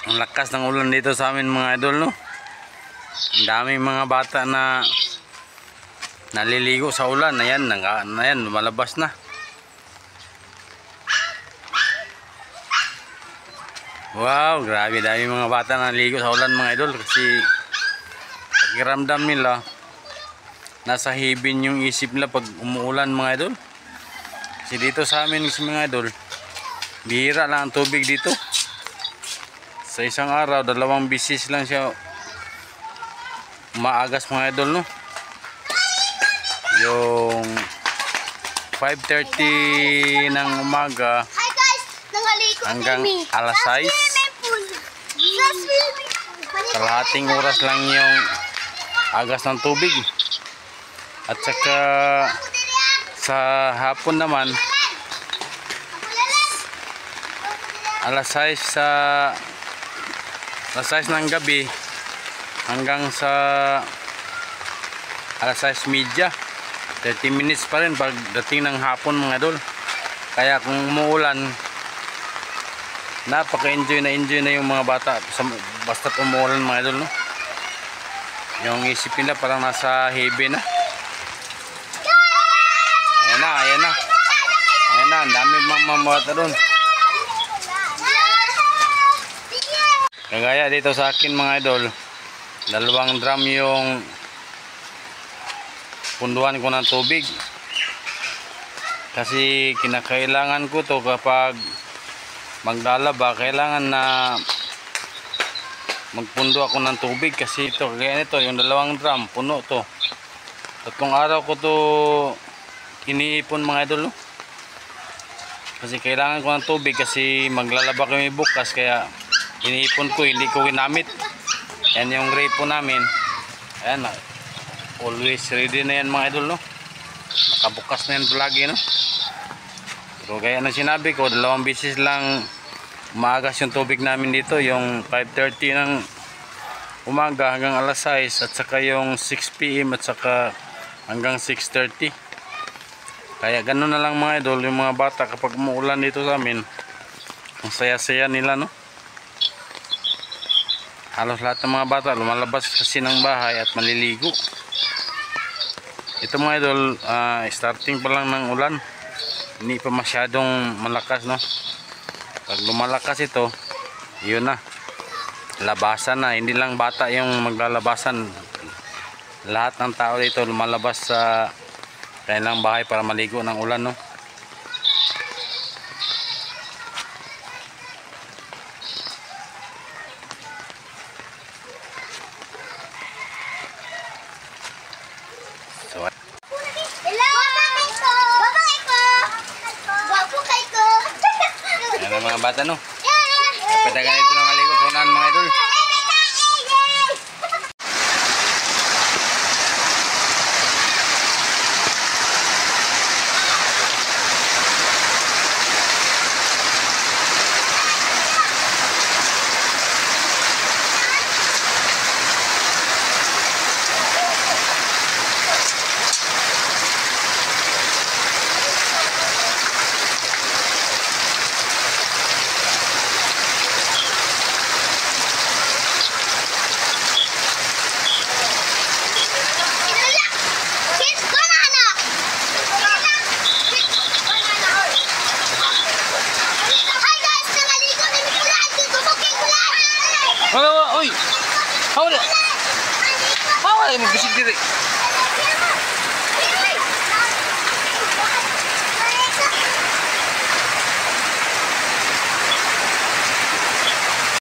Ang lakas ng ulan dito sa amin mga idol, no? Ang daming mga bata na naliligo sa ulan. Ayan, ayan, lumalabas na. Wow, grabe, dami mga bata na naliligo sa ulan mga idol. Kasi pakiramdam nila nasa hibin yung isip nila pag umuulan mga idol. Kasi dito sa amin mga idol, bihira lang ang tubig dito. Sa isang araw, 2 bisis lang siya maagas mga idol, no? Yung 5:30 ng umaga hanggang alas 6. Kalahating oras lang yung agas ng tubig. At saka sa hapon naman, alas 6 ng gabi hanggang sa alas 6:30, 30 minutes pa rin pagdating ng hapon mga idol. Kaya kung umuulan, napaka-enjoy na yung mga bata basta't umuulan mga idol, no? Yung isip nila parang nasa heaven na. Ayan na ang dami mga bata doon. Kagaya dito sa akin mga idol, 2 drum yung punduhan ko ng tubig. Kasi kinakailangan ko to kapag maglalaba, kailangan na magpundo ako ng tubig. Kasi ito, kagaya nito, yung 2 drum, puno to. 3 araw ko to iniipon mga idol, no? Kasi kailangan ko ng tubig kasi maglalaba kami bukas, kaya iniipon ko, hindi ko ginamit. Yan yung gripo namin. Ayan, always ready na yan mga idol, no? Nakabukas na yan palagi, no? Pero kaya na sinabi ko, 2 bisis lang maagas yung tubig namin dito. Yung 5:30 ng umaga hanggang alas 6, at saka yung 6 PM at saka hanggang 6:30. Kaya ganun na lang mga idol, yung mga bata kapag umuulan dito sa amin, ang saya-saya nila, no? Halos lahat ng mga bata lumalabas kasi ng bahay at maliligo. Ito mga idol, starting pa lang ng ulan, hindi pa masyadong malakas, no? Pag lumalakas ito, yun na, labasan na. Hindi lang bata yung maglalabasan, lahat ng tao dito lumalabas sa kanilang bahay para maligo ng ulan, no? So, yan ang mga bata, no? Patagan ito ng maligo sa unahan mga idol. Oy! Hawala! Hawala yung bisig diri!